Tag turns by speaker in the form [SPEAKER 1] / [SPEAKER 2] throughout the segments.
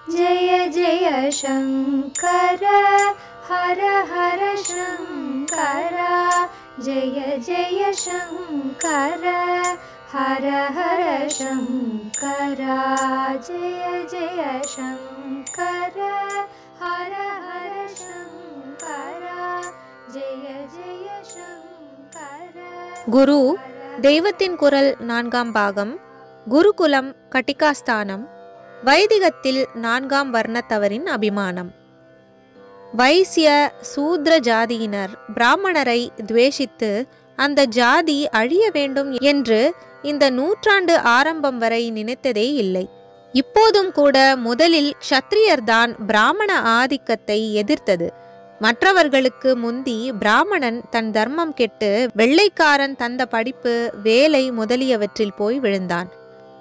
[SPEAKER 1] जय जय शंकर हर हर शंकर जय जय शंकर हर हर शंकर जय जय शंकर हर हर शंकर जय जय शंकर.
[SPEAKER 2] குரு தெய்வத்தின் குரல் 4ஆம் பாகம். குருகுலம் கட்டிகாஸ்தானம். வைதிகத்தில் 4ஆம் வர்ணத்தவரின் அபிமானம். வைசிய சூத்ர ஜாதியினர் பிராமணரை துவேஷித்து அந்த ஜாதி அழிய வேண்டும் என்று இந்த நூற்றாண்டு ஆரம்பம் வரை நினைத்ததே இல்லை. இப்போதும் கூட முதலில் க்ஷத்ரியர்தான் பிராமண ஆதிக்கத்தை எதிர்த்தது. மற்றவர்களுக்கு முந்தி பிராமணன் தன் தர்மம் கெட்டு வெள்ளைக்காரன் தந்த படிப்பு, வேலை முதலியவற்றில் போய் விழுந்தான்.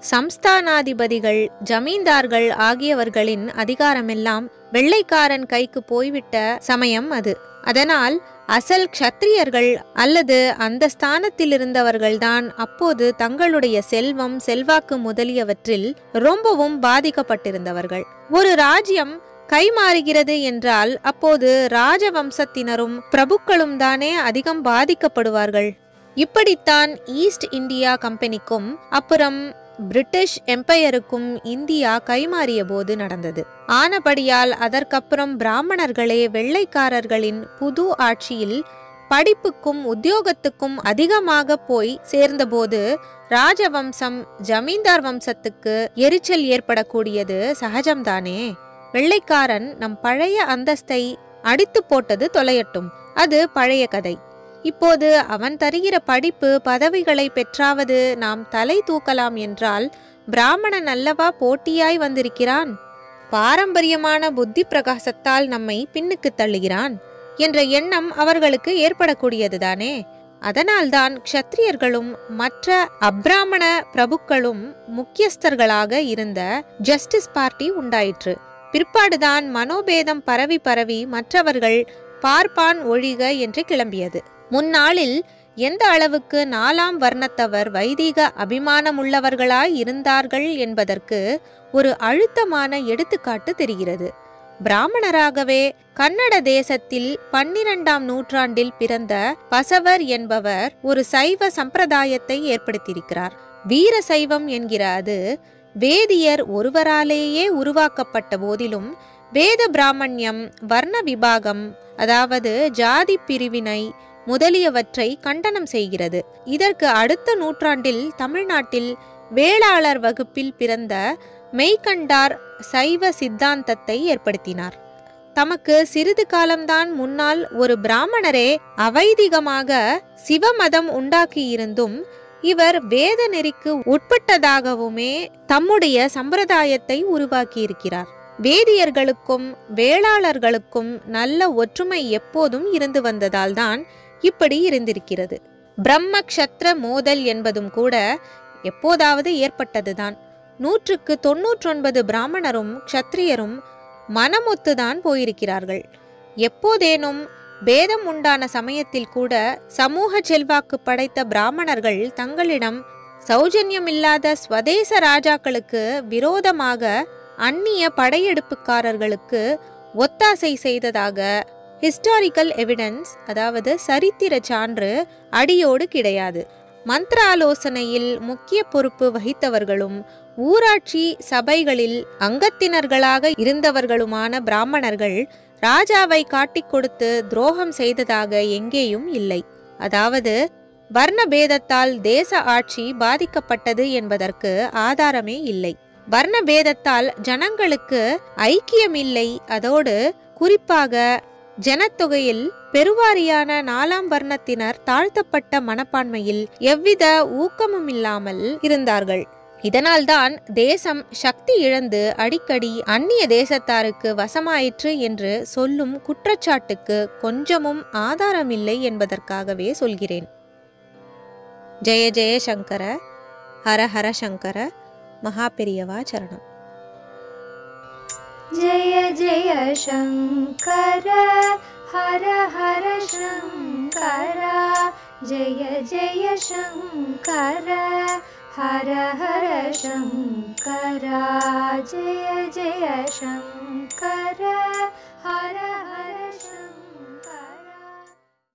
[SPEAKER 2] சம்ஸ்தானாதிபதிகள், ஜமீன்தார்கள் ஆகியவர்களின் அதிகாரமெல்லாம் வெள்ளைக்காரன் கைக்கு போய்விட்ட சமயம் அது. அதனால் அசல் க்ஷத்ரியர்கள் அல்லது அந்த ஸ்தானத்தில் இருந்தவர்கள்தான் அப்போது தங்களுடைய செல்வம், செல்வாக்கு முதலியவற்றில் ரொம்பவும் பாதிக்கப்பட்டிருந்தவர்கள். ஒரு ராஜ்யம் கைமாறுகிறது என்றால் அப்போது ராஜவம்சத்தினரும் பிரபுக்களும் தானே அதிகம் பாதிக்கப்படுவார்கள். இப்படித்தான் ஈஸ்ட் இந்தியா கம்பெனிக்கும் அப்புறம் பிரிட்டிஷ் எம்பையருக்கும் இந்தியா கைமாறிய போது நடந்தது. ஆனபடியால் அதற்கப்புறம் பிராமணர்களே வெள்ளைக்காரர்களின் புது ஆட்சியில் படிப்புக்கும் உத்தியோகத்துக்கும் அதிகமாக போய் சேர்ந்தபோது ராஜவம்சம், ஜமீன்தார் வம்சத்துக்கு எரிச்சல் ஏற்படக்கூடியது சகஜம்தானே. வெள்ளைக்காரன் நம் பழைய அந்தஸ்தை அடித்து போட்டது தொலையட்டும், அது பழைய கதை. இப்போது அவன் தருகிற படிப்பு, பதவிகளை பெற்றாவது நாம் தலை தூக்கலாம் என்றால் பிராமணன் அல்லவா போட்டியாய் வந்திருக்கிறான். பாரம்பரியமான புத்தி பிரகாசத்தால் நம்மை பின்னுக்கு தள்ளுகிறான் என்ற எண்ணம் அவர்களுக்கு ஏற்படக்கூடியதுதானே. அதனால்தான் க்ஷத்ரியர்களும் மற்ற அப்ராமண பிரபுக்களும் முக்கியஸ்தர்களாக இருந்த ஜஸ்டிஸ் பார்ட்டி உண்டாயிற்று. பிற்பாடுதான் மனோபேதம் பரவி பரவி மற்றவர்கள் பார்ப்பான் ஒழிக என்று கிளம்பியது. முன்னாளில் எந்த அளவுக்கு 4ஆம் வர்ணத்தவர் வைதிக அபிமானமுள்ளவர்களாய் இருந்தார்கள் என்பதற்கு ஒரு அழுத்தமான எடுத்துக்காட்டு தெரிகிறது. பிராமணராகவே கன்னட தேசத்தில் 12ஆம் நூற்றாண்டில் பிறந்த பசவர் என்பவர் ஒரு சைவ சம்பிரதாயத்தை ஏற்படுத்தியிருக்கிறார். வீர சைவம் என்கிற அது வேதியர் ஒருவராலேயே உருவாக்கப்பட்ட போதிலும் வேத பிராமணியம், வர்ண விபாகம், அதாவது ஜாதி பிரிவினை முதலியவற்றை கண்டனம் செய்கிறது. இதற்கு அடுத்த நூற்றாண்டில் தமிழ்நாட்டில் வேளாளர் வகுப்பில் பிறந்த மெய்கண்டார் சைவ சித்தாந்தத்தை ஏற்படுத்தினார். தமக்கு சிறிது காலம்தான் முன்னால் ஒரு பிராமணரே அவைதிகமாக சிவமதம் உண்டாக்கியிருந்தும் இவர் வேத நெறிக்கு உட்பட்டதாகவுமே தம்முடைய சம்பிரதாயத்தை உருவாக்கியிருக்கிறார். வேதியர்களுக்கும் வேளாளர்களுக்கும் நல்ல ஒற்றுமை எப்போதும் இருந்து வந்ததால் தான் இப்படி இருந்திருக்கிறது. பிரம்ம க்ஷத்ர மோதல் என்பதும் கூட எப்போதாவது ஏற்பட்டதுதான். 100க்கு 99 பிராமணரும் க்ஷத்ரியரும் மனமொத்துதான் போயிருக்கிறார்கள். எப்போதேனும் பேதம் உண்டான சமயத்தில் கூட சமூக செல்வாக்கு படைத்த பிராமணர்கள் தங்களிடம் சௌஜன்யமில்லாத ஸ்வதேச ராஜாக்களுக்கு விரோதமாக அந்நிய படையெடுப்புக்காரர்களுக்கு ஒத்தாசை செய்ததாக ஹிஸ்டாரிக்கல் எவிடன்ஸ், அதாவது சரித்திர சான்று அடியோடு கிடையாது. மந்திர ஆலோசனையில் முக்கிய பொறுப்பு வகித்தவர்களும் ஊராட்சி சபைகளில் அங்கத்தினர்களாக இருந்தவர்களுமான பிராமணர்கள் ராஜாவை காட்டிக் கொடுத்து துரோகம் செய்ததாக எங்கேயும் இல்லை. அதாவது வர்ண பேதத்தால் தேச ஆட்சி பாதிக்கப்பட்டது என்பதற்கு ஆதாரமே இல்லை. வர்ண பேதத்தால் ஜனங்களுக்கு ஐக்கியம் இல்லை. அதோடு குறிப்பாக ஜனத்தொகையில் பெருவாரியான 4ஆம் வர்ணத்தினர் தாழ்த்தப்பட்ட மனப்பான்மையில் எவ்வித ஊக்கமும் இல்லாமல் இருந்தார்கள். இதனால்தான் தேசம் சக்தி இழந்து அடிக்கடி அந்நிய தேசத்தாருக்கு வசமாயிற்று என்று சொல்லும் குற்றச்சாட்டுக்கு கொஞ்சமும் ஆதாரமில்லை என்பதற்காகவே சொல்கிறேன். ஜெய ஜெய சங்கர, ஹர ஹர சங்கர, மகாபெரியவா சரணம்.
[SPEAKER 1] जय जय शंकर हर हर शंकर जय जय शंकर हर हर शङ्करा जय जय शङ्कर